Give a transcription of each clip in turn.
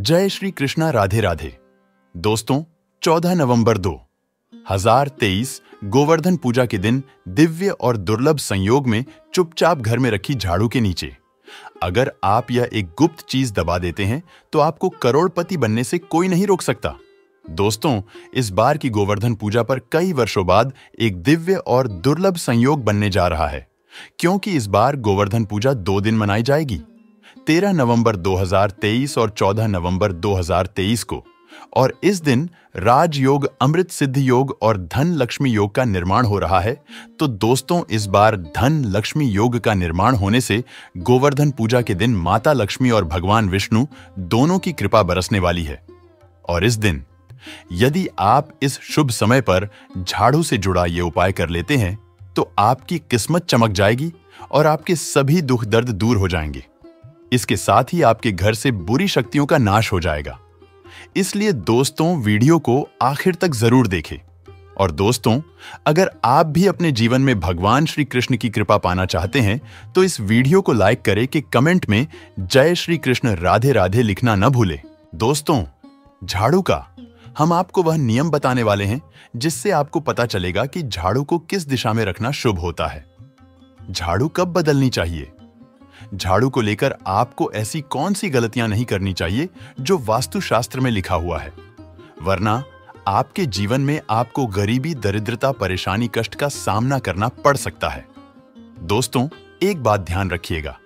जय श्री कृष्णा, राधे राधे। दोस्तों, 14 नवंबर 2023 गोवर्धन पूजा के दिन दिव्य और दुर्लभ संयोग में चुपचाप घर में रखी झाड़ू के नीचे अगर आप यह एक गुप्त चीज दबा देते हैं तो आपको करोड़पति बनने से कोई नहीं रोक सकता। दोस्तों, इस बार की गोवर्धन पूजा पर कई वर्षों बाद एक दिव्य और दुर्लभ संयोग बनने जा रहा है, क्योंकि इस बार गोवर्धन पूजा 2 दिन मनाई जाएगी, 13 नवंबर 2023 और 14 नवंबर 2023 को। और इस दिन राजयोग, अमृत सिद्धि योग और धन लक्ष्मी योग का निर्माण हो रहा है। तो दोस्तों, इस बार धन लक्ष्मी योग का निर्माण होने से गोवर्धन पूजा के दिन माता लक्ष्मी और भगवान विष्णु दोनों की कृपा बरसने वाली है। और इस दिन यदि आप इस शुभ समय पर झाड़ू से जुड़ा ये उपाय कर लेते हैं तो आपकी किस्मत चमक जाएगी और आपके सभी दुख दर्द दूर हो जाएंगे। इसके साथ ही आपके घर से बुरी शक्तियों का नाश हो जाएगा। इसलिए दोस्तों, वीडियो को आखिर तक जरूर देखें। और दोस्तों, अगर आप भी अपने जीवन में भगवान श्री कृष्ण की कृपा पाना चाहते हैं तो इस वीडियो को लाइक करें कि कमेंट में जय श्री कृष्ण राधे राधे लिखना न भूलें। दोस्तों, झाड़ू का हम आपको वह नियम बताने वाले हैं जिससे आपको पता चलेगा कि झाड़ू को किस दिशा में रखना शुभ होता है, झाड़ू कब बदलनी चाहिए, झाड़ू को लेकर आपको ऐसी कौन सी गलतियां नहीं करनी चाहिए जो वास्तुशास्त्र में लिखा हुआ है, वरना आपके जीवन में आपको गरीबी, दरिद्रता, परेशानी, कष्ट का सामना करना पड़ सकता है। दोस्तों, एक बात ध्यान रखिएगा,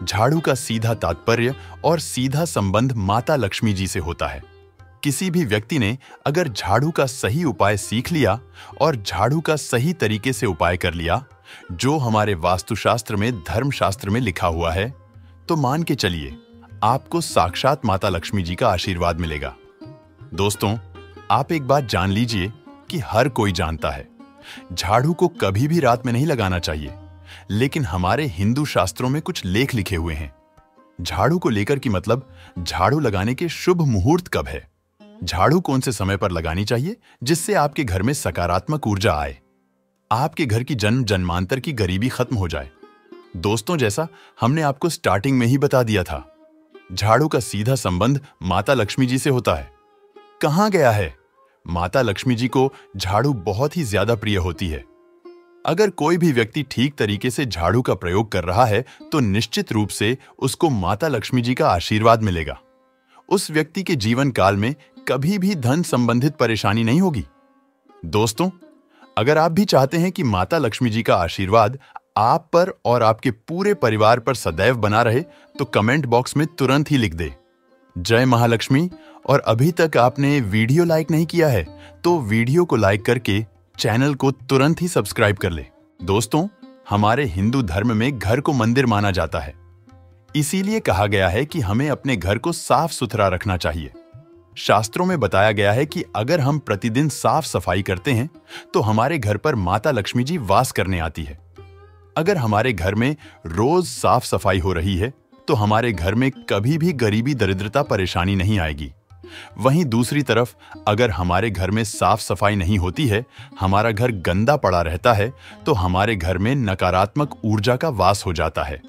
झाड़ू का सीधा तात्पर्य और सीधा संबंध माता लक्ष्मी जी से होता है। किसी भी व्यक्ति ने अगर झाड़ू का सही उपाय सीख लिया और झाड़ू का सही तरीके से उपाय कर लिया, जो हमारे वास्तुशास्त्र में, धर्मशास्त्र में लिखा हुआ है, तो मान के चलिए आपको साक्षात माता लक्ष्मी जी का आशीर्वाद मिलेगा। दोस्तों, आप एक बात जान लीजिए कि हर कोई जानता है झाड़ू को कभी भी रात में नहीं लगाना चाहिए, लेकिन हमारे हिंदू शास्त्रों में कुछ लेख लिखे हुए हैं झाड़ू को लेकर कि मतलब झाड़ू लगाने के शुभ मुहूर्त कब है, झाड़ू कौन से समय पर लगानी चाहिए जिससे आपके घर में सकारात्मक ऊर्जा आए, आपके घर की जन्म जन्मांतर की गरीबी खत्म हो जाए। दोस्तों, जैसा हमने आपको स्टार्टिंग में ही बता दिया था, झाड़ू का सीधा संबंध माता लक्ष्मी जी से होता है। कहां गया है? माता लक्ष्मी जी को झाड़ू बहुत ही ज्यादा प्रिय होती है। अगर कोई भी व्यक्ति ठीक तरीके से झाड़ू का प्रयोग कर रहा है तो निश्चित रूप से उसको माता लक्ष्मी जी का आशीर्वाद मिलेगा। उस व्यक्ति के जीवन काल में कभी भी धन संबंधित परेशानी नहीं होगी। दोस्तों, अगर आप भी चाहते हैं कि माता लक्ष्मी जी का आशीर्वाद आप पर और आपके पूरे परिवार पर सदैव बना रहे तो कमेंट बॉक्स में तुरंत ही लिख दे जय महालक्ष्मी। और अभी तक आपने वीडियो लाइक नहीं किया है तो वीडियो को लाइक करके चैनल को तुरंत ही सब्सक्राइब कर ले। दोस्तों, हमारे हिंदू धर्म में घर को मंदिर माना जाता है, इसीलिए कहा गया है कि हमें अपने घर को साफ सुथरा रखना चाहिए। शास्त्रों में बताया गया है कि अगर हम प्रतिदिन साफ सफाई करते हैं तो हमारे घर पर माता लक्ष्मी जी वास करने आती है। अगर हमारे घर में रोज साफ सफाई हो रही है तो हमारे घर में कभी भी गरीबी, दरिद्रता, परेशानी नहीं आएगी। वहीं दूसरी तरफ अगर हमारे घर में साफ सफाई नहीं होती है, हमारा घर गंदा पड़ा रहता है, तो हमारे घर में नकारात्मक ऊर्जा का वास हो जाता है।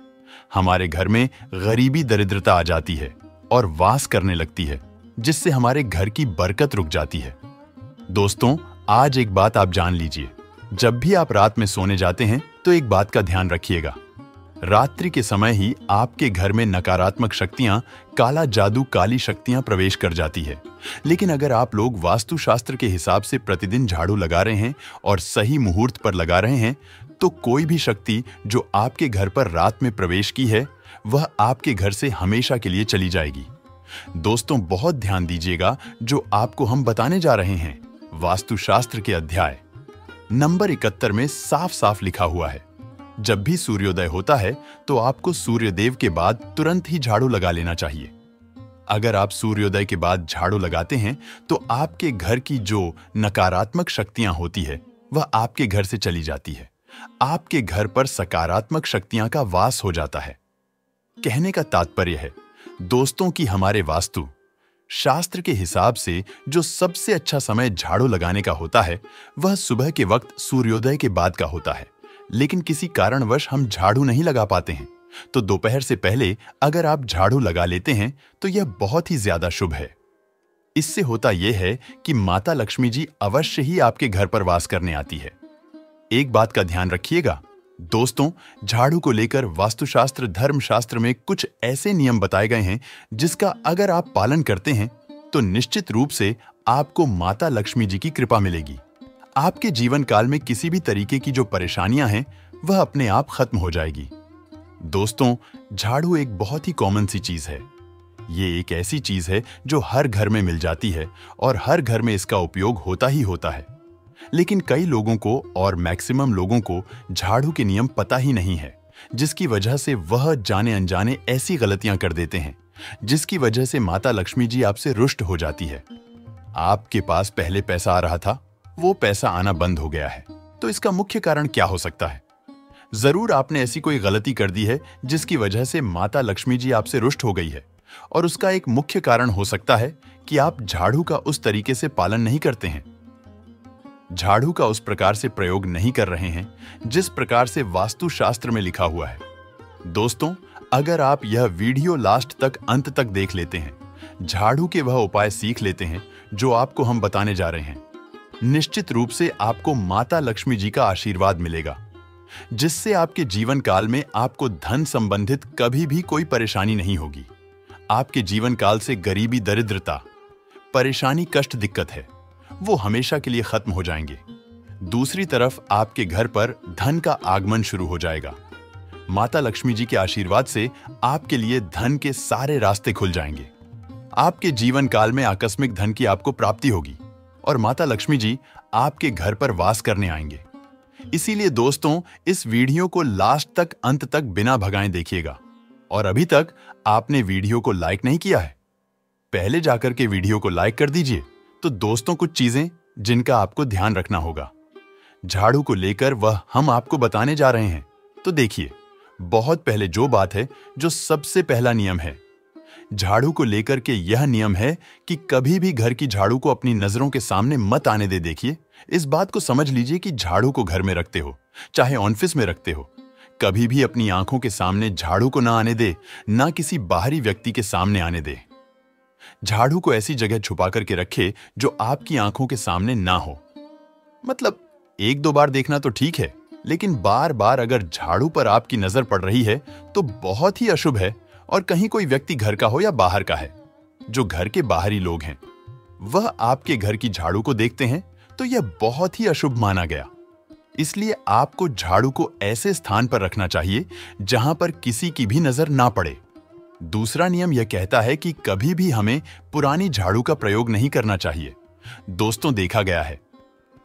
हमारे घर में गरीबी, दरिद्रता आ जाती है और वास करने लगती है, जिससे हमारे घर की बरकत रुक जाती है। दोस्तों, आज एक बात आप जान लीजिए, जब भी आप रात में सोने जाते हैं तो एक बात का ध्यान रखिएगा, रात्रि के समय ही आपके घर में नकारात्मक शक्तियां, काला जादू, काली शक्तियां प्रवेश कर जाती है। लेकिन अगर आप लोग वास्तुशास्त्र के हिसाब से प्रतिदिन झाड़ू लगा रहे हैं और सही मुहूर्त पर लगा रहे हैं तो कोई भी शक्ति जो आपके घर पर रात में प्रवेश की है वह आपके घर से हमेशा के लिए चली जाएगी। दोस्तों, बहुत ध्यान दीजिएगा, जो आपको हम बताने जा रहे हैं वास्तुशास्त्र के अध्याय नंबर 71 में साफ साफ लिखा हुआ है, जब भी सूर्योदय होता है तो आपको सूर्यदेव के बाद तुरंत ही झाड़ू लगा लेना चाहिए। अगर आप सूर्योदय के बाद झाड़ू लगाते हैं तो आपके घर की जो नकारात्मक शक्तियां होती है वह आपके घर से चली जाती है, आपके घर पर सकारात्मक शक्तियां का वास हो जाता है। कहने का तात्पर्य है दोस्तों कि हमारे वास्तु शास्त्र के हिसाब से जो सबसे अच्छा समय झाड़ू लगाने का होता है वह सुबह के वक्त सूर्योदय के बाद का होता है। लेकिन किसी कारणवश हम झाड़ू नहीं लगा पाते हैं तो दोपहर से पहले अगर आप झाड़ू लगा लेते हैं तो यह बहुत ही ज्यादा शुभ है। इससे होता यह है कि माता लक्ष्मी जी अवश्य ही आपके घर पर वास करने आती है। एक बात का ध्यान रखिएगा दोस्तों, झाड़ू को लेकर वास्तुशास्त्र धर्मशास्त्र में कुछ ऐसे नियम बताए गए हैं जिसका अगर आप पालन करते हैं तो निश्चित रूप से आपको माता लक्ष्मी जी की कृपा मिलेगी। आपके जीवन काल में किसी भी तरीके की जो परेशानियां हैं वह अपने आप खत्म हो जाएगी। दोस्तों, झाड़ू एक बहुत ही कॉमन सी चीज है। ये एक ऐसी चीज है जो हर घर में मिल जाती है और हर घर में इसका उपयोग होता ही होता है। लेकिन कई लोगों को और मैक्सिमम लोगों को झाड़ू के नियम पता ही नहीं है, जिसकी वजह से वह जाने अनजाने ऐसी गलतियां कर देते हैं जिसकी वजह से माता लक्ष्मी जी आपसे रुष्ट हो जाती है। आपके पास पहले पैसा आ रहा था, वो पैसा आना बंद हो गया है। तो इसका मुख्य कारण क्या हो सकता है? जरूर आपने ऐसी कोई गलती कर दी है जिसकी वजह से माता लक्ष्मी जी आपसे रुष्ट हो गई है, और उसका एक मुख्य कारण हो सकता है कि आप झाड़ू का उस तरीके से पालन नहीं करते हैं, झाड़ू का उस प्रकार से प्रयोग नहीं कर रहे हैं जिस प्रकार से वास्तुशास्त्र में लिखा हुआ है। दोस्तों, अगर आप यह वीडियो लास्ट तक अंत तक देख लेते हैं, झाड़ू के वह उपाय सीख लेते हैं जो आपको हम बताने जा रहे हैं, निश्चित रूप से आपको माता लक्ष्मी जी का आशीर्वाद मिलेगा, जिससे आपके जीवन काल में आपको धन संबंधित कभी भी कोई परेशानी नहीं होगी। आपके जीवन काल से गरीबी, दरिद्रता, परेशानी, कष्ट, दिक्कत है, वो हमेशा के लिए खत्म हो जाएंगे। दूसरी तरफ आपके घर पर धन का आगमन शुरू हो जाएगा। माता लक्ष्मी जी के आशीर्वाद से आपके लिए धन के सारे रास्ते खुल जाएंगे। आपके जीवन काल में आकस्मिक धन की आपको प्राप्ति होगी और माता लक्ष्मी जी आपके घर पर वास करने आएंगे। इसीलिए दोस्तों, इस वीडियो को लास्ट तक अंत तक बिना भगाए देखिएगा। और अभी तक आपने वीडियो को लाइक नहीं किया है, पहले जाकर के वीडियो को लाइक कर दीजिए। तो दोस्तों, कुछ चीजें जिनका आपको ध्यान रखना होगा झाड़ू को लेकर वह हम आपको बताने जा रहे हैं। तो देखिए, बहुत पहले जो बात है, जो सबसे पहला नियम है झाड़ू को लेकर के, यह नियम है कि कभी भी घर की झाड़ू को अपनी नजरों के सामने मत आने दे। देखिए, इस बात को समझ लीजिए कि झाड़ू को घर में रखते हो, चाहे ऑफिस में रखते हो, कभी भी अपनी आंखों के सामने झाड़ू को ना आने दे, ना किसी बाहरी व्यक्ति के सामने आने दे। झाड़ू को ऐसी जगह छुपा करके रखे जो आपकी आंखों के सामने ना हो। मतलब एक दो बार देखना तो ठीक है, लेकिन बार बार अगर झाड़ू पर आपकी नजर पड़ रही है तो बहुत ही अशुभ है। और कहीं कोई व्यक्ति घर का हो या बाहर का है, जो घर के बाहरी लोग हैं, वह आपके घर की झाड़ू को देखते हैं तो यह बहुत ही अशुभ माना गया। इसलिए आपको झाड़ू को ऐसे स्थान पर रखना चाहिए जहां पर किसी की भी नजर ना पड़े। दूसरा नियम यह कहता है कि कभी भी हमें पुरानी झाड़ू का प्रयोग नहीं करना चाहिए। दोस्तों, देखा गया है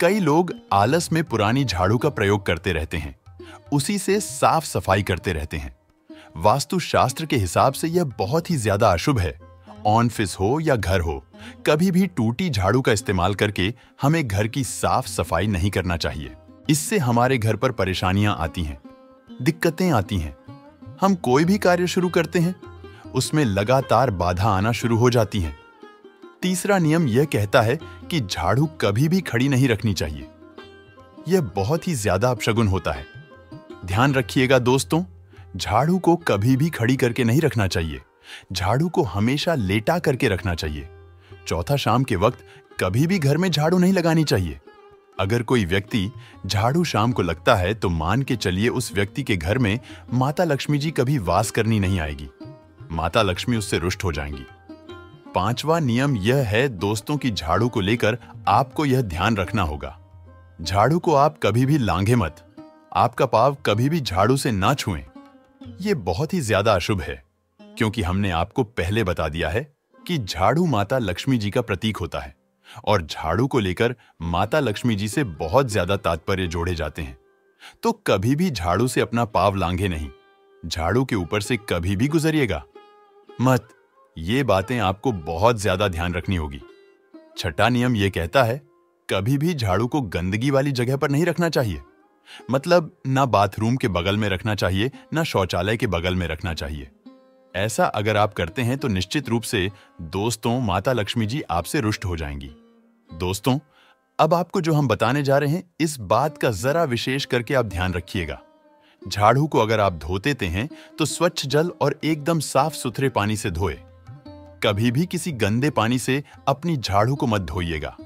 कई लोग आलस में पुरानी झाड़ू का प्रयोग करते रहते हैं, उसी से साफ सफाई करते रहते हैं। वास्तुशास्त्र के हिसाब से यह बहुत ही ज्यादा अशुभ है। ऑफिस हो या घर हो, कभी भी टूटी झाड़ू का इस्तेमाल करके हमें घर की साफ सफाई नहीं करना चाहिए। इससे हमारे घर पर परेशानियां आती हैं, दिक्कतें आती हैं। हम कोई भी कार्य शुरू करते हैं, उसमें लगातार बाधा आना शुरू हो जाती हैं। तीसरा नियम यह कहता है कि झाड़ू कभी भी खड़ी नहीं रखनी चाहिए। यह बहुत ही ज्यादा अपशगुन होता है। ध्यान रखिएगा दोस्तों, झाड़ू को कभी भी खड़ी करके नहीं रखना चाहिए। झाड़ू को हमेशा लेटा करके रखना चाहिए। चौथा, शाम के वक्त कभी भी घर में झाड़ू नहीं लगानी चाहिए। अगर कोई व्यक्ति झाड़ू शाम को लगता है तो मान के चलिए उस व्यक्ति के घर में माता लक्ष्मी जी कभी वास करनी नहीं आएगी। माता लक्ष्मी उससे रुष्ट हो जाएंगी। पांचवा नियम यह है दोस्तों कि झाड़ू को लेकर आपको यह ध्यान रखना होगा, झाड़ू को आप कभी भी लांघे मत। आपका पांव कभी भी झाड़ू से ना छुएं। यह बहुत ही ज्यादा अशुभ है, क्योंकि हमने आपको पहले बता दिया है कि झाड़ू माता लक्ष्मी जी का प्रतीक होता है और झाड़ू को लेकर माता लक्ष्मी जी से बहुत ज्यादा तात्पर्य जोड़े जाते हैं। तो कभी भी झाड़ू से अपना पांव लांघे नहीं, झाड़ू के ऊपर से कभी भी गुजरिएगा मत। ये बातें आपको बहुत ज्यादा ध्यान रखनी होगी। छठा नियम यह कहता है कभी भी झाड़ू को गंदगी वाली जगह पर नहीं रखना चाहिए। मतलब ना बाथरूम के बगल में रखना चाहिए, ना शौचालय के बगल में रखना चाहिए। ऐसा अगर आप करते हैं तो निश्चित रूप से दोस्तों माता लक्ष्मी जी आपसे रुष्ट हो जाएंगी। दोस्तों, अब आपको जो हम बताने जा रहे हैं, इस बात का जरा विशेष करके आप ध्यान रखिएगा। झाड़ू को अगर आप धो देते हैं तो स्वच्छ जल और एकदम साफ सुथरे पानी से धोए। कभी भी किसी गंदे पानी से अपनी झाड़ू को मत धोइएगा।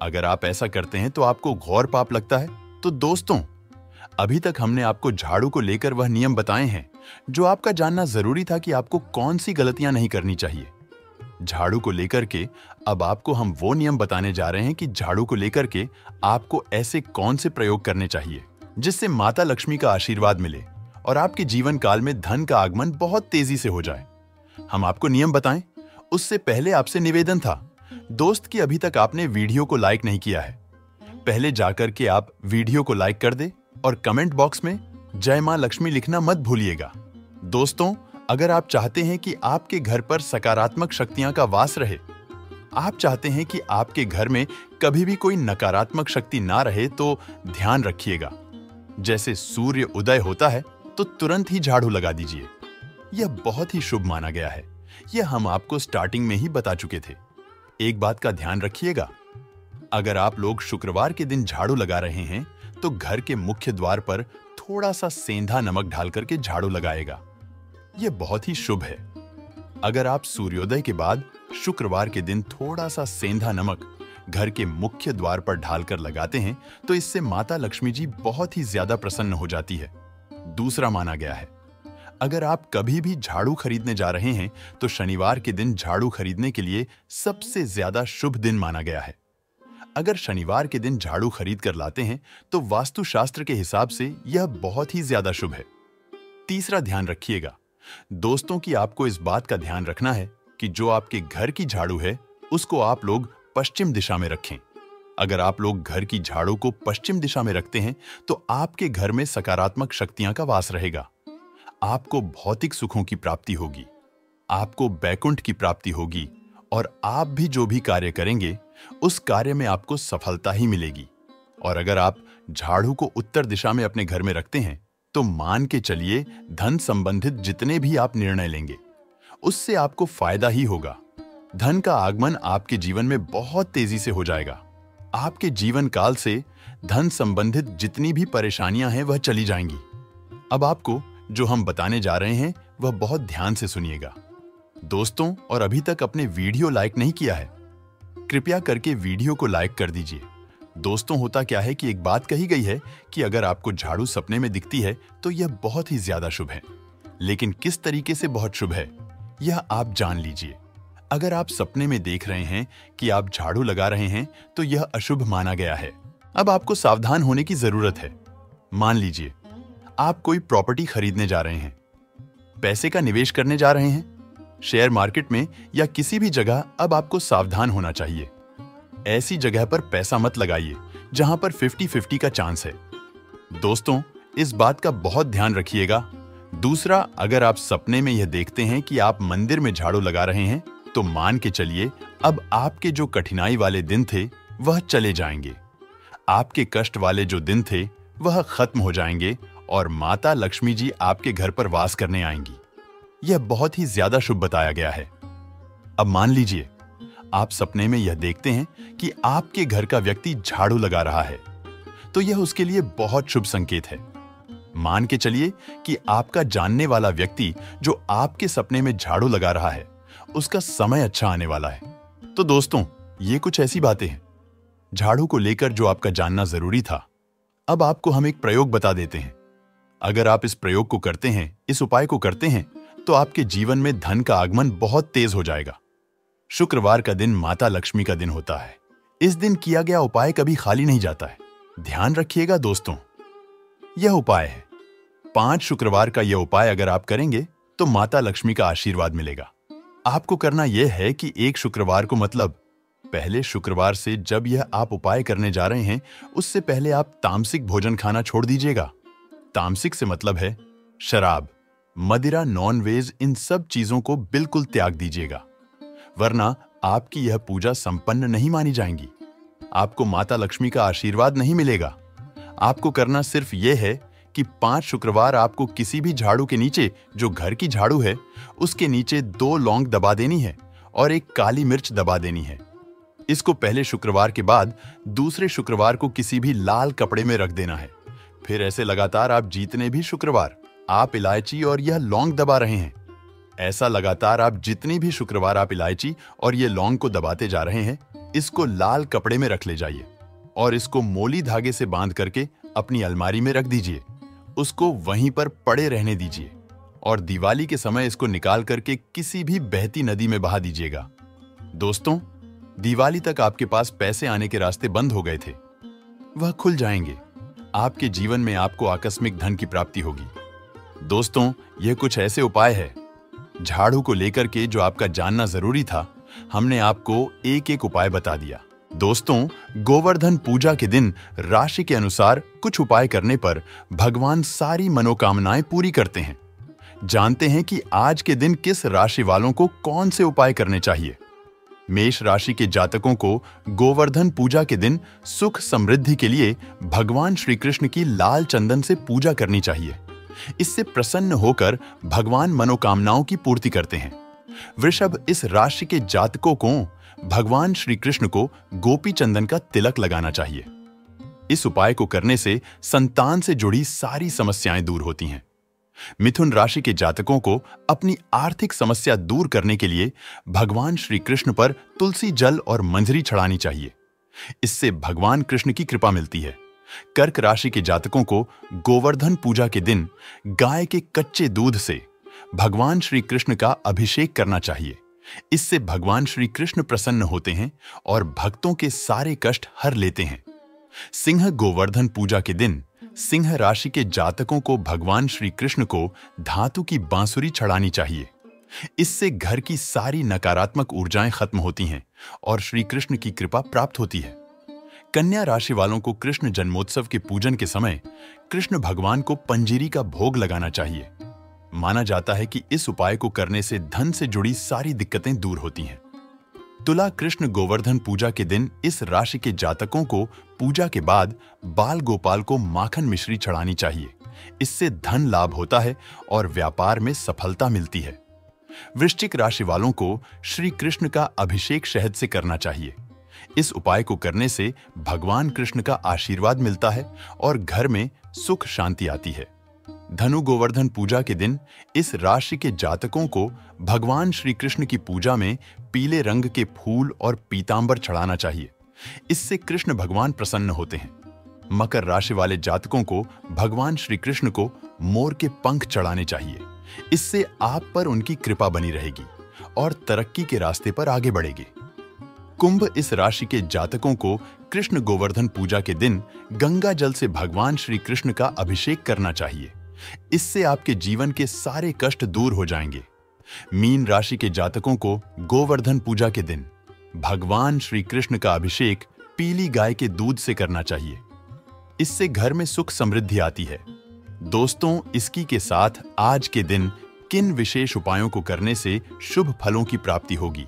अगर आप ऐसा करते हैं तो आपको घोर पाप लगता है। तो दोस्तों, अभी तक हमने आपको झाड़ू को लेकर वह नियम बताए हैं जो आपका जानना जरूरी था कि आपको कौन सी गलतियां नहीं करनी चाहिए। झाड़ू को लेकर के अब आपको हम वो नियम बताने जा रहे हैं कि झाड़ू को लेकर के आपको ऐसे कौन से प्रयोग करने चाहिए जिससे माता लक्ष्मी का आशीर्वाद मिले और आपके जीवन काल में धन का आगमन बहुत तेजी से हो जाए। हम आपको नियम बताएं उससे पहले आपसे निवेदन था दोस्त कि अभी तक आपने वीडियो को लाइक नहीं किया है। पहले जाकर के आप वीडियो को लाइक कर दे और कमेंट बॉक्स में जय मां लक्ष्मी लिखना मत भूलिएगा। दोस्तों, अगर आप चाहते हैं कि आपके घर पर सकारात्मक शक्तियां का वास रहे, आप चाहते हैं कि आपके घर में कभी भी कोई नकारात्मक शक्ति ना रहे, तो ध्यान रखिएगा, जैसे सूर्य उदय होता है तो तुरंत ही झाड़ू लगा दीजिए। यह बहुत ही शुभ माना गया है। यह हम आपको स्टार्टिंग में ही बता चुके थे। एक बात का ध्यान रखिएगा, अगर आप लोग शुक्रवार के दिन झाड़ू लगा रहे हैं तो घर के मुख्य द्वार पर थोड़ा सा सेंधा नमक डाल करके झाड़ू लगाएगा। यह बहुत ही शुभ है। अगर आप सूर्योदय के बाद शुक्रवार के दिन थोड़ा सा सेंधा नमक घर के मुख्य द्वार पर ढालकर लगाते हैं तो इससे माता लक्ष्मी जी बहुत ही ज्यादा प्रसन्न हो जाती है। दूसरा माना गया है, अगर आप कभी भी झाड़ू खरीदने जा रहे हैं तो शनिवार के दिन झाड़ू खरीदने के लिए सबसे ज्यादा शुभ दिन माना गया है। अगर शनिवार के दिन झाड़ू खरीद कर लाते हैं तो वास्तुशास्त्र के हिसाब से यह बहुत ही ज्यादा शुभ है। तीसरा ध्यान रखिएगा दोस्तों कि आपको इस बात का ध्यान रखना है कि जो आपके घर की झाड़ू है उसको आप लोग पश्चिम दिशा में रखें। अगर आप लोग घर की झाड़ू को पश्चिम दिशा में रखते हैं तो आपके घर में सकारात्मक शक्तियां का वास रहेगा। आपको भौतिक सुखों की प्राप्ति होगी, आपको बैकुंठ की प्राप्ति होगी और आप भी जो भी कार्य करेंगे उस कार्य में आपको सफलता ही मिलेगी। और अगर आप झाड़ू को उत्तर दिशा में अपने घर में रखते हैं तो मान के चलिए धन संबंधित जितने भी आप निर्णय लेंगे उससे आपको फायदा ही होगा। धन का आगमन आपके जीवन में बहुत तेजी से हो जाएगा। आपके जीवन काल से धन संबंधित जितनी भी परेशानियां हैं वह चली जाएंगी। अब आपको जो हम बताने जा रहे हैं वह बहुत ध्यान से सुनिएगा दोस्तों। और अभी तक अपने वीडियो लाइक नहीं किया है, कृपया करके वीडियो को लाइक कर दीजिए। दोस्तों, होता क्या है कि एक बात कही गई है कि अगर आपको झाड़ू सपने में दिखती है तो यह बहुत ही ज्यादा शुभ है, लेकिन किस तरीके से बहुत शुभ है यह आप जान लीजिए। अगर आप सपने में देख रहे हैं कि आप झाड़ू लगा रहे हैं तो यह अशुभ माना गया है। अब आपको सावधान होने की जरूरत है। मान लीजिए आप कोई प्रॉपर्टी खरीदने जा रहे हैं, पैसे का निवेश करने जा रहे हैं शेयर मार्केट में या किसी भी जगह। अब आपको सावधान होना चाहिए। ऐसी जगह पर पैसा मत लगाइए जहां पर 50-50 का चांस है। दोस्तों, इस बात का बहुत ध्यान रखिएगा। दूसरा, अगर आप सपने में यह देखते हैं कि आप मंदिर में झाड़ू लगा रहे हैं तो मान के चलिए अब आपके जो कठिनाई वाले दिन थे वह चले जाएंगे। आपके कष्ट वाले जो दिन थे वह खत्म हो जाएंगे और माता लक्ष्मी जी आपके घर पर वास करने आएंगी। यह बहुत ही ज्यादा शुभ बताया गया है। अब मान लीजिए आप सपने में यह देखते हैं कि आपके घर का व्यक्ति झाड़ू लगा रहा है तो यह उसके लिए बहुत शुभ संकेत है। मान के चलिए कि आपका जानने वाला व्यक्ति जो आपके सपने में झाड़ू लगा रहा है उसका समय अच्छा आने वाला है। तो दोस्तों, ये कुछ ऐसी बातें हैं झाड़ू को लेकर जो आपका जानना जरूरी था। अब आपको हम एक प्रयोग बता देते हैं। अगर आप इस प्रयोग को करते हैं, इस उपाय को करते हैं तो आपके जीवन में धन का आगमन बहुत तेज हो जाएगा। शुक्रवार का दिन माता लक्ष्मी का दिन होता है। इस दिन किया गया उपाय कभी खाली नहीं जाता है। ध्यान रखिएगा दोस्तों, यह उपाय है 5 शुक्रवार का। यह उपाय अगर आप करेंगे तो माता लक्ष्मी का आशीर्वाद मिलेगा। आपको करना यह है कि एक शुक्रवार को, मतलब पहले शुक्रवार से जब यह आप उपाय करने जा रहे हैं उससे पहले आप तामसिक भोजन खाना छोड़ दीजिएगा। तामसिक से मतलब है शराब, मदिरा, नॉन वेज, इन सब चीजों को बिल्कुल त्याग दीजिएगा, वरना आपकी यह पूजा संपन्न नहीं मानी जाएंगी। आपको माता लक्ष्मी का आशीर्वाद नहीं मिलेगा। आपको करना सिर्फ यह है कि 5 शुक्रवार आपको किसी भी झाड़ू के नीचे, जो घर की झाड़ू है उसके नीचे 2 लौंग दबा देनी है और 1 काली मिर्च दबा देनी है। इसको पहले शुक्रवार के बाद दूसरे शुक्रवार को किसी भी लाल कपड़े में रख देना है। फिर ऐसे लगातार आप जितने भी शुक्रवार आप इलायची और यह लौंग दबा रहे हैं, ऐसा लगातार आप जितनी भी शुक्रवार आप इलायची और ये लौंग को दबाते जा रहे हैं, इसको लाल कपड़े में रख ले जाइए और इसको मोली धागे से बांध करके अपनी अलमारी में रख दीजिए। उसको वहीं पर पड़े रहने दीजिए और दिवाली के समय इसको निकाल करके किसी भी बहती नदी में बहा दीजिएगा। दोस्तों, दिवाली तक आपके पास पैसे आने के रास्ते बंद हो गए थे, वह खुल जाएंगे। आपके जीवन में आपको आकस्मिक धन की प्राप्ति होगी। दोस्तों, यह कुछ ऐसे उपाय है झाड़ू को लेकर के जो आपका जानना जरूरी था। हमने आपको एक एक उपाय बता दिया। दोस्तों, गोवर्धन पूजा के दिन राशि के अनुसार कुछ उपाय करने पर भगवान सारी मनोकामनाएं पूरी करते हैं। जानते हैं कि आज के दिन किस राशि वालों को कौन से उपाय करने चाहिए। मेष राशि के जातकों को गोवर्धन पूजा के दिन सुख समृद्धि के लिए भगवान श्री कृष्ण की लाल चंदन से पूजा करनी चाहिए। इससे प्रसन्न होकर भगवान मनोकामनाओं की पूर्ति करते हैं। वृषभ इस राशि के जातकों को भगवान श्री कृष्ण को गोपी चंदन का तिलक लगाना चाहिए। इस उपाय को करने से संतान से जुड़ी सारी समस्याएं दूर होती हैं। मिथुन राशि के जातकों को अपनी आर्थिक समस्या दूर करने के लिए भगवान श्री कृष्ण पर तुलसी जल और मंजरी चढ़ानी चाहिए। इससे भगवान कृष्ण की कृपा मिलती है। कर्क राशि के जातकों को गोवर्धन पूजा के दिन गाय के कच्चे दूध से भगवान श्री कृष्ण का अभिषेक करना चाहिए। इससे भगवान श्री कृष्ण प्रसन्न होते हैं और भक्तों के सारे कष्ट हर लेते हैं। सिंह गोवर्धन पूजा के दिन सिंह राशि के जातकों को भगवान श्री कृष्ण को धातु की बांसुरी चढ़ानी चाहिए। इससे घर की सारी नकारात्मक ऊर्जाएं खत्म होती हैं और श्री कृष्ण की कृपा प्राप्त होती है। कन्या राशि वालों को कृष्ण जन्मोत्सव के पूजन के समय कृष्ण भगवान को पंजीरी का भोग लगाना चाहिए। माना जाता है कि इस उपाय को करने से धन से जुड़ी सारी दिक्कतें दूर होती हैं। तुला कृष्ण गोवर्धन पूजा के दिन इस राशि के जातकों को पूजा के बाद बाल गोपाल को माखन मिश्री चढ़ानी चाहिए। इससे धन लाभ होता है और व्यापार में सफलता मिलती है। वृश्चिक राशि वालों को श्री कृष्ण का अभिषेक शहद से करना चाहिए। इस उपाय को करने से भगवान कृष्ण का आशीर्वाद मिलता है और घर में सुख शांति आती है। धनु गोवर्धन पूजा के दिन इस राशि के जातकों को भगवान श्री कृष्ण की पूजा में पीले रंग के फूल और पीतांबर चढ़ाना चाहिए। इससे कृष्ण भगवान प्रसन्न होते हैं। मकर राशि वाले जातकों को भगवान श्री कृष्ण को मोर के पंख चढ़ाने चाहिए। इससे आप पर उनकी कृपा बनी रहेगी और तरक्की के रास्ते पर आगे बढ़ेंगे। कुंभ इस राशि के जातकों को कृष्ण गोवर्धन पूजा के दिन गंगा जल से भगवान श्री कृष्ण का अभिषेक करना चाहिए। इससे आपके जीवन के सारे कष्ट दूर हो जाएंगे। मीन राशि के जातकों को गोवर्धन पूजा के दिन भगवान श्री कृष्ण का अभिषेक पीली गाय के दूध से करना चाहिए। इससे घर में सुख समृद्धि आती है। दोस्तों, इसकी के साथ आज के दिन किन विशेष उपायों को करने से शुभ फलों की प्राप्ति होगी,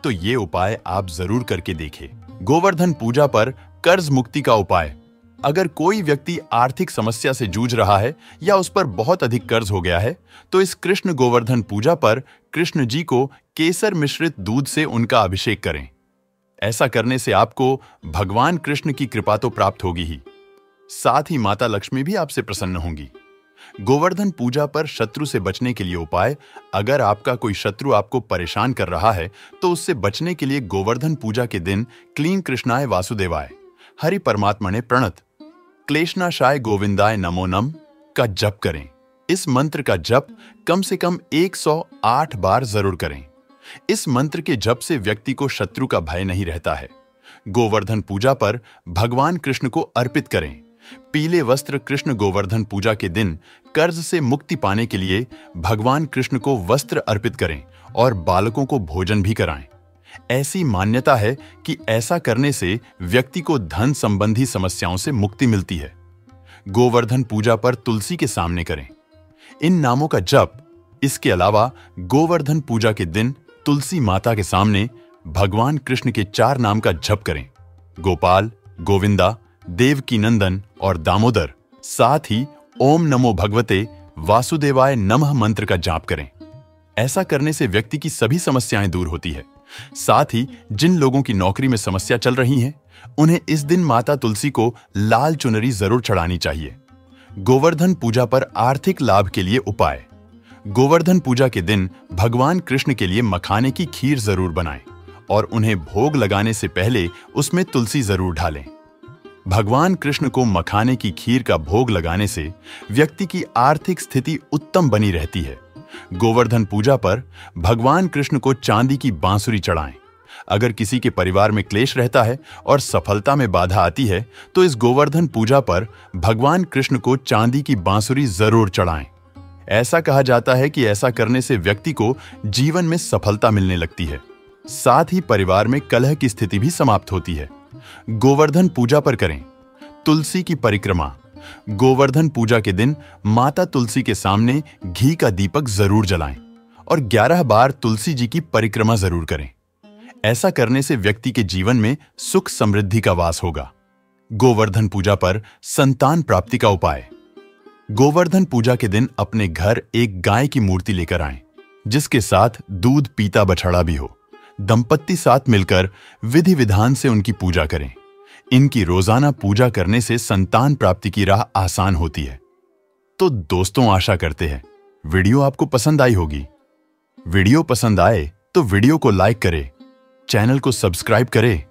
तो ये उपाय आप जरूर करके देखें। गोवर्धन पूजा पर कर्ज मुक्ति का उपाय। अगर कोई व्यक्ति आर्थिक समस्या से जूझ रहा है या उस पर बहुत अधिक कर्ज हो गया है, तो इस कृष्ण गोवर्धन पूजा पर कृष्ण जी को केसर मिश्रित दूध से उनका अभिषेक करें। ऐसा करने से आपको भगवान कृष्ण की कृपा तो प्राप्त होगी ही, साथ ही माता लक्ष्मी भी आपसे प्रसन्न होंगी। गोवर्धन पूजा पर शत्रु से बचने के लिए उपाय। अगर आपका कोई शत्रु आपको परेशान कर रहा है तो उससे बचने के लिए गोवर्धन पूजा के दिन क्लीं कृष्णाय वासुदेवाय, हरि परमात्मने प्रणत, क्लेशनाशाय गोविंदाय नमो नम का जप करें। इस मंत्र का जप कम से कम 108 बार जरूर करें। इस मंत्र के जप से व्यक्ति को शत्रु का भय नहीं रहता है। गोवर्धन पूजा पर भगवान कृष्ण को अर्पित करें। पीले वस्त्र कृष्ण गोवर्धन पूजा के दिन कर्ज से मुक्ति पाने के लिए भगवान कृष्ण को वस्त्र अर्पित करें और बालकों को भोजन भी कराएं। ऐसी मान्यता है कि ऐसा करने से व्यक्ति को धन संबंधी समस्याओं से मुक्ति मिलती है। गोवर्धन पूजा पर तुलसी के सामने करें इन नामों का जप। इसके अलावा गोवर्धन पूजा के दिन तुलसी माता के सामने भगवान कृष्ण के 4 नाम का जप करें: गोपाल, गोविंदा, देवकी नंदन और दामोदर। साथ ही ओम नमो भगवते वासुदेवाय नमः मंत्र का जाप करें। ऐसा करने से व्यक्ति की सभी समस्याएं दूर होती है। साथ ही जिन लोगों की नौकरी में समस्या चल रही है, उन्हें इस दिन माता तुलसी को लाल चुनरी जरूर चढ़ानी चाहिए। गोवर्धन पूजा पर आर्थिक लाभ के लिए उपाय। गोवर्धन पूजा के दिन भगवान कृष्ण के लिए मखाने की खीर जरूर बनाएं और उन्हें भोग लगाने से पहले उसमें तुलसी जरूर डालें। भगवान कृष्ण को मखाने की खीर का भोग लगाने से व्यक्ति की आर्थिक स्थिति उत्तम बनी रहती है। गोवर्धन पूजा पर भगवान कृष्ण को चांदी की बांसुरी चढ़ाएं। अगर किसी के परिवार में क्लेश रहता है और सफलता में बाधा आती है तो इस गोवर्धन पूजा पर भगवान कृष्ण को चांदी की बांसुरी जरूर चढ़ाएं। ऐसा कहा जाता है कि ऐसा करने से व्यक्ति को जीवन में सफलता मिलने लगती है, साथ ही परिवार में कलह की स्थिति भी समाप्त होती है। गोवर्धन पूजा पर करें तुलसी की परिक्रमा। गोवर्धन पूजा के दिन माता तुलसी के सामने घी का दीपक जरूर जलाएं और 11 बार तुलसी जी की परिक्रमा जरूर करें। ऐसा करने से व्यक्ति के जीवन में सुख समृद्धि का वास होगा। गोवर्धन पूजा पर संतान प्राप्ति का उपाय। गोवर्धन पूजा के दिन अपने घर एक गाय की मूर्ति लेकर आएं, जिसके साथ दूध पीता बछड़ा भी हो। दंपत्ति साथ मिलकर विधि विधान से उनकी पूजा करें। इनकी रोजाना पूजा करने से संतान प्राप्ति की राह आसान होती है। तो दोस्तों, आशा करते हैं वीडियो आपको पसंद आई होगी। वीडियो पसंद आए तो वीडियो को लाइक करें, चैनल को सब्सक्राइब करें